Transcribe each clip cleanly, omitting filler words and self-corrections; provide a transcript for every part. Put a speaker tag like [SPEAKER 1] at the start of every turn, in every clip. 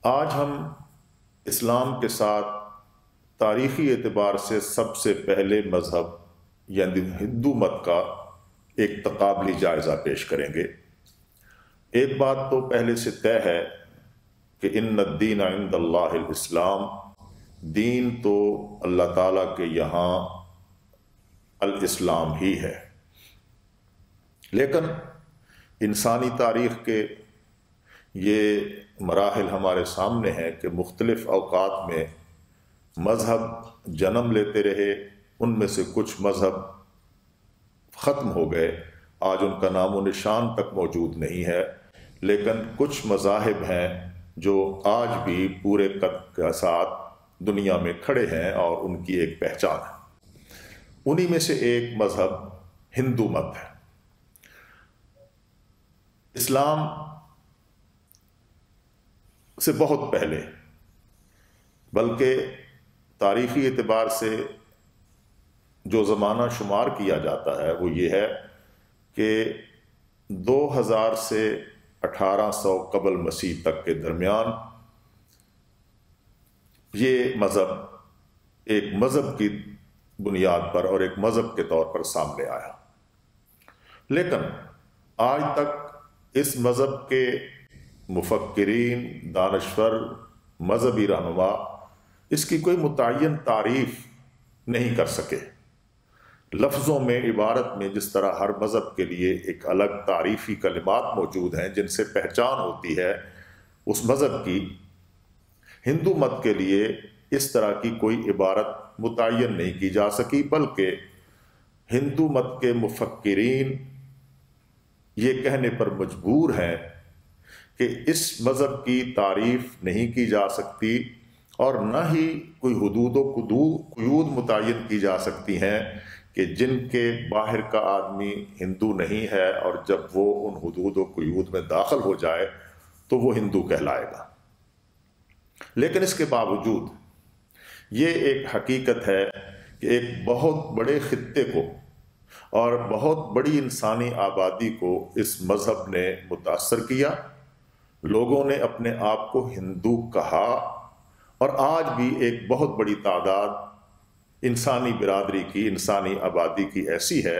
[SPEAKER 1] آج ہم اسلام کے ساتھ تاریخی اعتبار سے سب سے پہلے مذہب یعنی ہندو مت کا ایک تقابلی جائزہ پیش کریں گے۔ ایک بات تو پہلے سے طے ہے کہ ان الدین عند اللہ الاسلام، دین تو اللہ تعالیٰ کے یہاں الاسلام ہی ہے۔ لیکن انسانی تاریخ کے یہ مراحل ہمارے سامنے ہیں کہ مختلف اوقات میں مذہب جنم لیتے رہے، ان میں سے کچھ مذہب ختم ہو گئے، آج ان کا نام و نشان تک موجود نہیں ہے، لیکن کچھ مذاہب ہیں جو آج بھی پورے قد کے ساتھ دنیا میں کھڑے ہیں اور ان کی ایک پہچان ہے۔ انہی میں سے ایک مذہب ہندو مت ہے۔ اسلام سے بہت پہلے، بلکہ تاریخی اعتبار سے جو زمانہ شمار کیا جاتا ہے وہ یہ ہے کہ 2000 سے 1800 قبل مسیح تک کے درمیان یہ مذہب ایک مذہب کی بنیاد پر اور ایک مذہب کے طور پر سامنے آیا۔ لیکن آج تک اس مذہب کے مفکرین، دانشور، مذہبی رہنما اس کی کوئی متعین تعریف نہیں کر سکے۔ لفظوں میں، عبارت میں جس طرح ہر مذہب کے لیے ایک الگ تعریفی کلمات موجود ہیں جن سے پہچان ہوتی ہے اس مذہب کی، ہندو مت کے لیے اس طرح کی کوئی عبارت متعین نہیں کی جا سکی، بلکہ ہندو مت کے مفکرین یہ کہنے پر مجبور ہیں کہ اس مذہب کی تعریف نہیں کی جا سکتی اور نہ ہی کوئی حدود و قیود متعین کی جا سکتی ہیں کہ جن کے باہر کا آدمی ہندو نہیں ہے اور جب وہ ان حدود و قیود میں داخل ہو جائے تو وہ ہندو کہلائے گا۔ لیکن اس کے باوجود یہ ایک حقیقت ہے کہ ایک بہت بڑے خطے کو اور بہت بڑی انسانی آبادی کو اس مذہب نے متاثر کیا۔ لوگوں نے اپنے آپ کو ہندو کہا اور آج بھی ایک بہت بڑی تعداد انسانی برادری کی، انسانی آبادی کی ایسی ہے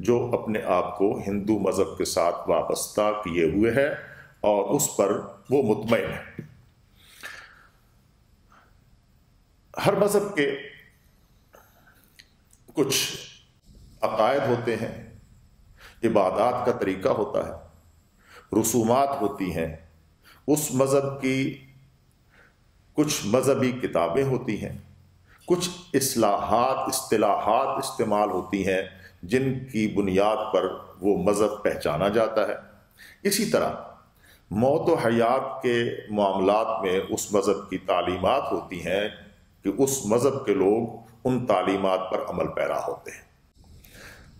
[SPEAKER 1] جو اپنے آپ کو ہندو مذہب کے ساتھ وابستہ کیے ہوئے ہے اور اس پر وہ مطمئن ہے۔ ہر مذہب کے کچھ عقائد ہوتے ہیں، عبادات کا طریقہ ہوتا ہے، رسومات ہوتی ہیں، اس مذہب کی کچھ مذہبی کتابیں ہوتی ہیں، کچھ اصطلاحات استعمال ہوتی ہیں جن کی بنیاد پر وہ مذہب پہچانا جاتا ہے۔ اسی طرح موت و حیات کے معاملات میں اس مذہب کی تعلیمات ہوتی ہیں کہ اس مذہب کے لوگ ان تعلیمات پر عمل پیرا ہوتے ہیں۔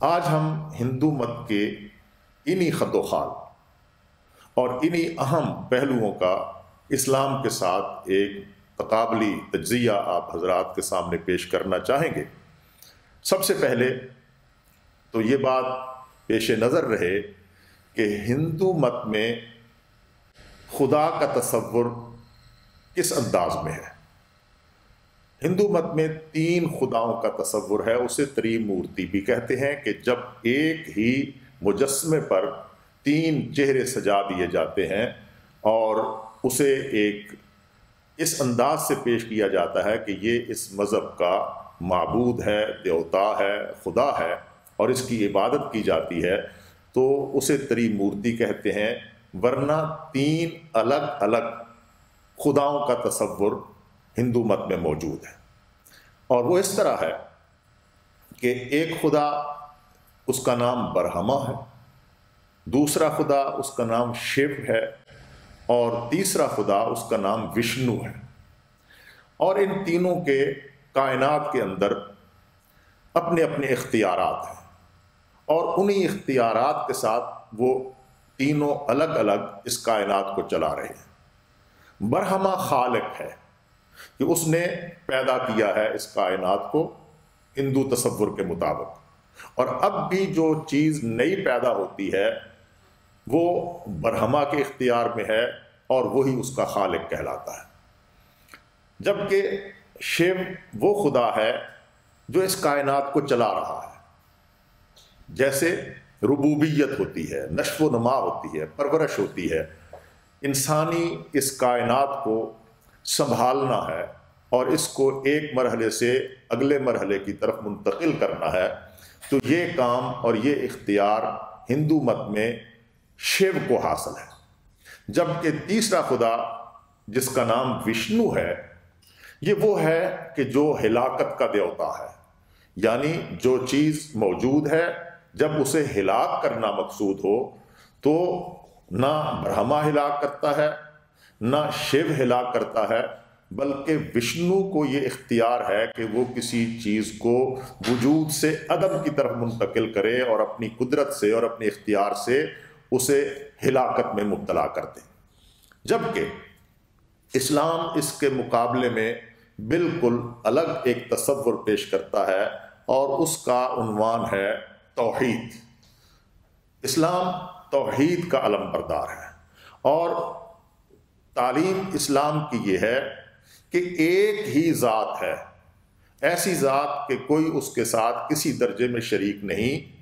[SPEAKER 1] آج ہم ہندو مت کے انہی خط و خال اور انہی اہم پہلوؤں کا اسلام کے ساتھ ایک تقابلی تجزیہ آپ حضرات کے سامنے پیش کرنا چاہیں گے۔ سب سے پہلے تو یہ بات پیش نظر رہے کہ ہندو مت میں خدا کا تصور کس انداز میں ہے۔ ہندو مت میں 3 خداؤں کا تصور ہے، اسے تریمورتی بھی کہتے ہیں، کہ جب ایک ہی مجسمے پر 3 چہرے سجا دیے جاتے ہیں اور اسے ایک اس انداز سے پیش کیا جاتا ہے کہ یہ اس مذہب کا معبود ہے، دیوتا ہے، خدا ہے اور اس کی عبادت کی جاتی ہے، تو اسے تریمورتی کہتے ہیں۔ ورنہ 3 الگ الگ خداؤں کا تصور ہندو مت میں موجود ہے، اور وہ اس طرح ہے کہ ایک خدا، اس کا نام برہما ہے، دوسرا خدا اس کا نام شیو ہے، اور تیسرا خدا اس کا نام وشنو ہے۔ اور ان تینوں کے کائنات کے اندر اپنے اپنے اختیارات ہیں، اور انہی اختیارات کے ساتھ وہ تینوں الگ الگ اس کائنات کو چلا رہے ہیں۔ برہما خالق ہے کہ اس نے پیدا کیا ہے اس کائنات کو ہندو تصور کے مطابق، اور اب بھی جو چیز نئی پیدا ہوتی ہے وہ برہما کے اختیار میں ہے اور وہی اس کا خالق کہلاتا ہے، جبکہ شیو وہ خدا ہے جو اس کائنات کو چلا رہا ہے۔ جیسے ربوبیت ہوتی ہے، نشو و نما ہوتی ہے، پرورش ہوتی ہے، انسانی اس کائنات کو سنبھالنا ہے اور اس کو ایک مرحلے سے اگلے مرحلے کی طرف منتقل کرنا ہے، تو یہ کام اور یہ اختیار ہندو مت میں شیو کو حاصل ہے۔ جبکہ تیسرا خدا جس کا نام وشنو ہے، یہ وہ ہے کہ جو ہلاکت کا دیوتا ہے، یعنی جو چیز موجود ہے جب اسے ہلاک کرنا مقصود ہو تو نہ برہما ہلاک کرتا ہے نہ شیو ہلاک کرتا ہے، بلکہ وشنو کو یہ اختیار ہے کہ وہ کسی چیز کو وجود سے عدم کی طرف منتقل کرے اور اپنی قدرت سے اور اپنے اختیار سے اسے ہلاکت میں مبتلا کر دے۔ جبکہ اسلام اس کے مقابلے میں بالکل الگ ایک تصور پیش کرتا ہے اور اس کا عنوان ہے توحید۔ اسلام توحید کا علم بردار ہے، اور تعلیم اسلام کی یہ ہے کہ ایک ہی ذات ہے، ایسی ذات کہ کوئی اس کے ساتھ کسی درجے میں شریک نہیں،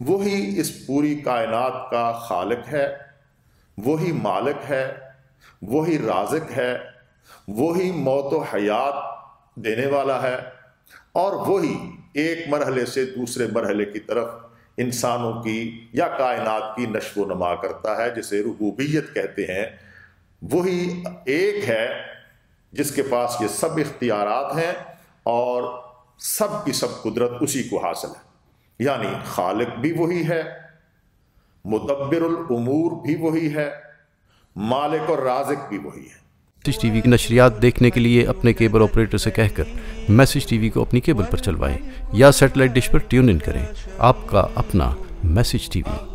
[SPEAKER 1] وہی اس پوری کائنات کا خالق ہے، وہی مالک ہے، وہی رازق ہے، وہی موت و حیات دینے والا ہے، اور وہی ایک مرحلے سے دوسرے مرحلے کی طرف انسانوں کی یا کائنات کی نشو و نما کرتا ہے، جسے ربوبیت کہتے ہیں۔ وہی ایک ہے جس کے پاس یہ سب اختیارات ہیں اور سب کی سب قدرت اسی کو حاصل ہے، یعنی خالق بھی وہی ہے، مدبر الامور بھی وہی ہے، مالک اور رازق بھی وہی ہے۔
[SPEAKER 2] میسج ٹی وی کی نشریات دیکھنے کے لیے اپنے کیبل آپریٹر سے کہہ کر میسج ٹی وی کو اپنی کیبل پر چلوائیں یا satellite dish per tune in کریں۔ آپ کا اپنا میسج ٹی وی۔